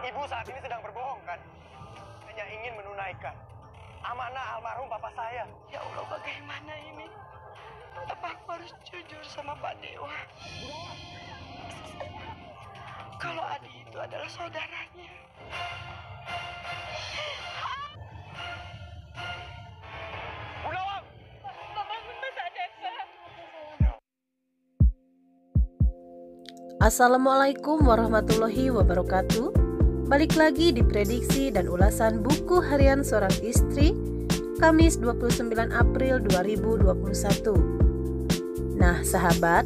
Ibu saat ini sedang berbohong kan? Hanya ingin menunaikan amanah almarhum papa saya. Ya Allah, bagaimana ini? Apa aku harus jujur sama Pak Dewa? Kalau Adi itu adalah saudaranya. Bu Nawang! Bangun, Mas Adeka. Assalamualaikum warahmatullahi wabarakatuh. Balik lagi di prediksi dan ulasan buku harian seorang istri, Kamis 29 April 2021. Nah sahabat,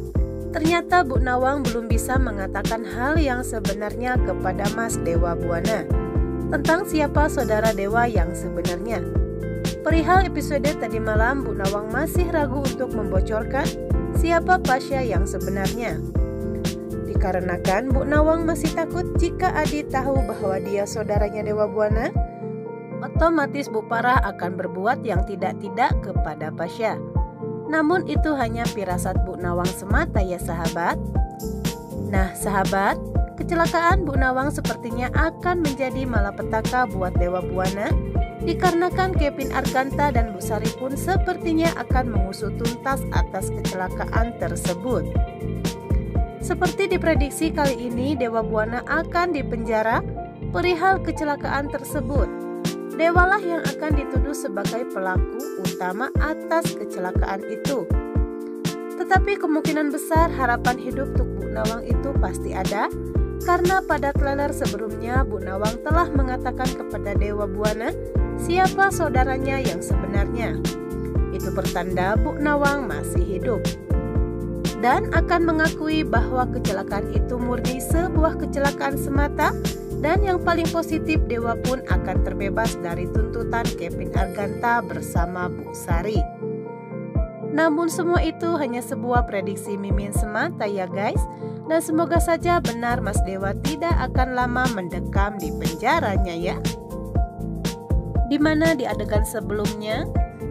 ternyata Bu Nawang belum bisa mengatakan hal yang sebenarnya kepada Mas Dewa Buana tentang siapa saudara Dewa yang sebenarnya. Perihal episode tadi malam, Bu Nawang masih ragu untuk membocorkan siapa Pasha yang sebenarnya. Dikarenakan Bu Nawang masih takut jika Adi tahu bahwa dia saudaranya Dewa Buana, otomatis Bu Parah akan berbuat yang tidak-tidak kepada Pasha. Namun itu hanya firasat Bu Nawang semata ya sahabat. Nah sahabat, kecelakaan Bu Nawang sepertinya akan menjadi malapetaka buat Dewa Buana, dikarenakan Kevin Arganta dan Bu Sari pun sepertinya akan mengusut tuntas atas kecelakaan tersebut. Seperti diprediksi kali ini Dewa Buana akan dipenjara perihal kecelakaan tersebut. Dewalah yang akan dituduh sebagai pelaku utama atas kecelakaan itu. Tetapi kemungkinan besar harapan hidup untuk Bu Nawang itu pasti ada, karena pada trailer sebelumnya Bu Nawang telah mengatakan kepada Dewa Buana siapa saudaranya yang sebenarnya. Itu pertanda Bu Nawang masih hidup dan akan mengakui bahwa kecelakaan itu murni sebuah kecelakaan semata, dan yang paling positif Dewa pun akan terbebas dari tuntutan Kevin Arganta bersama Bu Sari. Namun semua itu hanya sebuah prediksi Mimin semata ya guys, dan semoga saja benar Mas Dewa tidak akan lama mendekam di penjaranya ya. Dimana di adegan sebelumnya,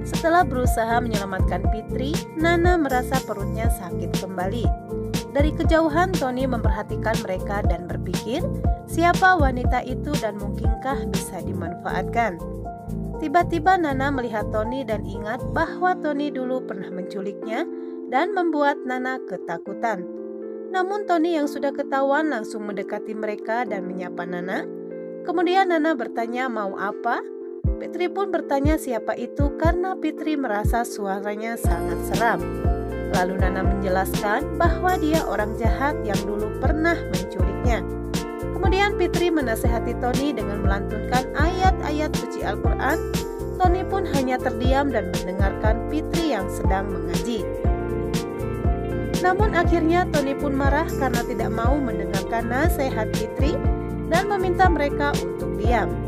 setelah berusaha menyelamatkan Fitri, Nana merasa perutnya sakit kembali. Dari kejauhan Tony memperhatikan mereka dan berpikir siapa wanita itu dan mungkinkah bisa dimanfaatkan. Tiba-tiba Nana melihat Tony dan ingat bahwa Tony dulu pernah menculiknya dan membuat Nana ketakutan. Namun Tony yang sudah ketahuan langsung mendekati mereka dan menyapa Nana. Kemudian Nana bertanya mau apa? Fitri pun bertanya siapa itu karena Fitri merasa suaranya sangat seram. Lalu Nana menjelaskan bahwa dia orang jahat yang dulu pernah menculiknya. Kemudian Fitri menasehati Tony dengan melantunkan ayat-ayat suci Al-Quran. Tony pun hanya terdiam dan mendengarkan Fitri yang sedang mengaji. Namun akhirnya Tony pun marah karena tidak mau mendengarkan nasihat Fitri dan meminta mereka untuk diam.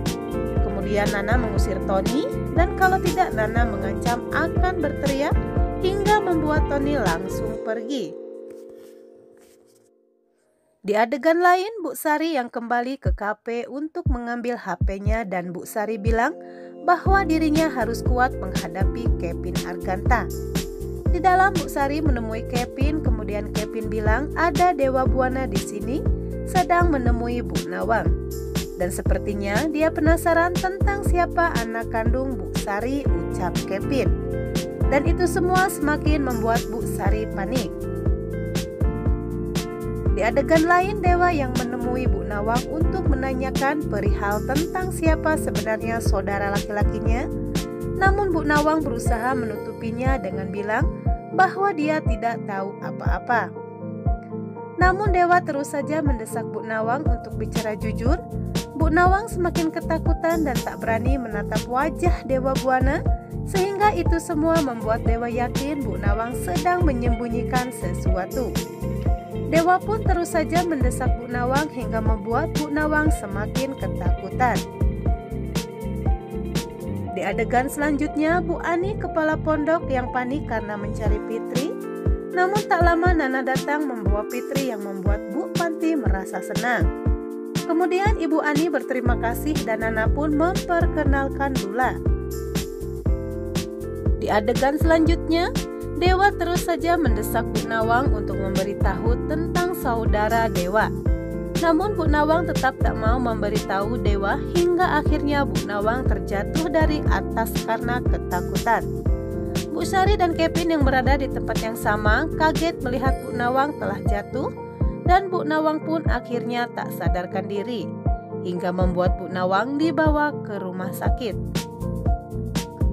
Kemudian Nana mengusir Tony, dan kalau tidak Nana mengancam akan berteriak hingga membuat Tony langsung pergi. Di adegan lain, Bu Sari yang kembali ke kafe untuk mengambil HP-nya dan Bu Sari bilang bahwa dirinya harus kuat menghadapi Kevin Arganta. Di dalam Bu Sari menemui Kevin, kemudian Kevin bilang ada Dewa Buana di sini sedang menemui Bu Nawang. Dan sepertinya dia penasaran tentang siapa anak kandung Bu Sari, ucap Kevin. Dan itu semua semakin membuat Bu Sari panik. Di adegan lain, Dewa yang menemui Bu Nawang untuk menanyakan perihal tentang siapa sebenarnya saudara laki-lakinya. Namun Bu Nawang berusaha menutupinya dengan bilang bahwa dia tidak tahu apa-apa. Namun Dewa terus saja mendesak Bu Nawang untuk bicara jujur. Bu Nawang semakin ketakutan dan tak berani menatap wajah Dewa Buana, sehingga itu semua membuat Dewa yakin Bu Nawang sedang menyembunyikan sesuatu. Dewa pun terus saja mendesak Bu Nawang hingga membuat Bu Nawang semakin ketakutan. Di adegan selanjutnya, Bu Ani kepala pondok yang panik karena mencari Fitri. Namun tak lama Nana datang membawa Fitri yang membuat Bu Panti merasa senang. Kemudian Ibu Ani berterima kasih dan Nana pun memperkenalkan Lula. Di adegan selanjutnya, Dewa terus saja mendesak Bu Nawang untuk memberitahu tentang saudara Dewa. Namun Bu Nawang tetap tak mau memberitahu Dewa hingga akhirnya Bu Nawang terjatuh dari atas karena ketakutan. Bu Sari dan Kevin yang berada di tempat yang sama kaget melihat Bu Nawang telah jatuh, dan Bu Nawang pun akhirnya tak sadarkan diri hingga membuat Bu Nawang dibawa ke rumah sakit.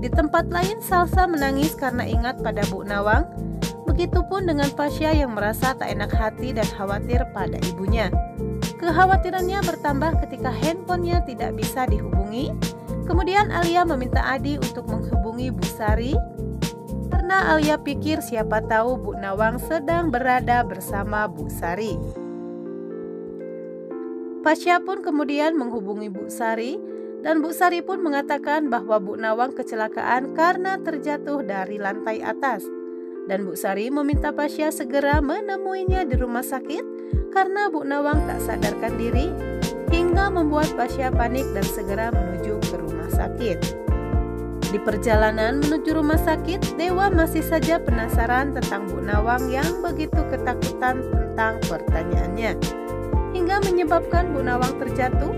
Di tempat lain Salsa menangis karena ingat pada Bu Nawang. Begitupun dengan Pasha yang merasa tak enak hati dan khawatir pada ibunya. Kekhawatirannya bertambah ketika handphonenya tidak bisa dihubungi. Kemudian Alia meminta Adi untuk menghubungi Bu Sari karena Alia pikir siapa tahu Bu Nawang sedang berada bersama Bu Sari. Pasha pun kemudian menghubungi Bu Sari dan Bu Sari pun mengatakan bahwa Bu Nawang kecelakaan karena terjatuh dari lantai atas. Dan Bu Sari meminta Pasha segera menemuinya di rumah sakit karena Bu Nawang tak sadarkan diri, hingga membuat Pasha panik dan segera menuju ke rumah sakit. Di perjalanan menuju rumah sakit, Dewa masih saja penasaran tentang Bu Nawang yang begitu ketakutan tentang pertanyaannya, hingga menyebabkan Bu Nawang terjatuh.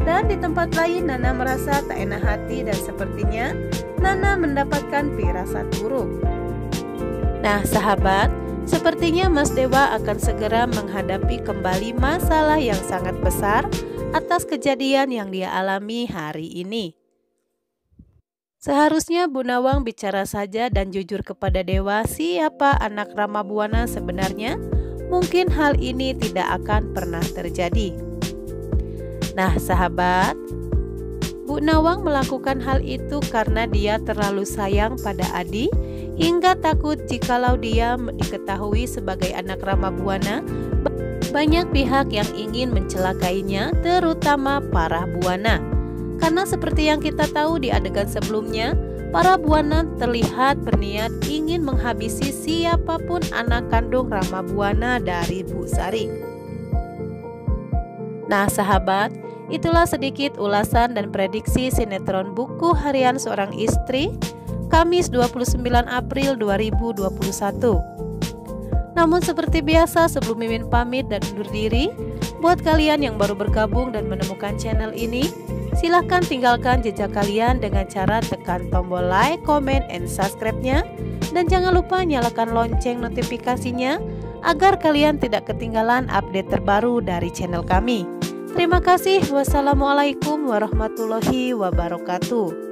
Dan di tempat lain Nana merasa tak enak hati dan sepertinya Nana mendapatkan firasat buruk. Nah sahabat, sepertinya Mas Dewa akan segera menghadapi kembali masalah yang sangat besar atas kejadian yang dia alami hari ini. Seharusnya Bu Nawang bicara saja dan jujur kepada Dewa siapa anak Rama Buana sebenarnya. Mungkin hal ini tidak akan pernah terjadi. Nah sahabat, Bu Nawang melakukan hal itu karena dia terlalu sayang pada Adi, hingga takut jikalau dia diketahui sebagai anak Rama Buana, banyak pihak yang ingin mencelakainya, terutama para Buana. Karena seperti yang kita tahu di adegan sebelumnya, para Buana terlihat berniat ingin menghabisi siapapun anak kandung Rama Buana dari Bu Sari. Nah sahabat, itulah sedikit ulasan dan prediksi sinetron Buku Harian Seorang Istri Kamis 29 April 2021. Namun seperti biasa sebelum Mimin pamit dan undur diri, buat kalian yang baru bergabung dan menemukan channel ini, silahkan tinggalkan jejak kalian dengan cara tekan tombol like, comment, and subscribe-nya. Dan jangan lupa nyalakan lonceng notifikasinya agar kalian tidak ketinggalan update terbaru dari channel kami. Terima kasih. Wassalamualaikum warahmatullahi wabarakatuh.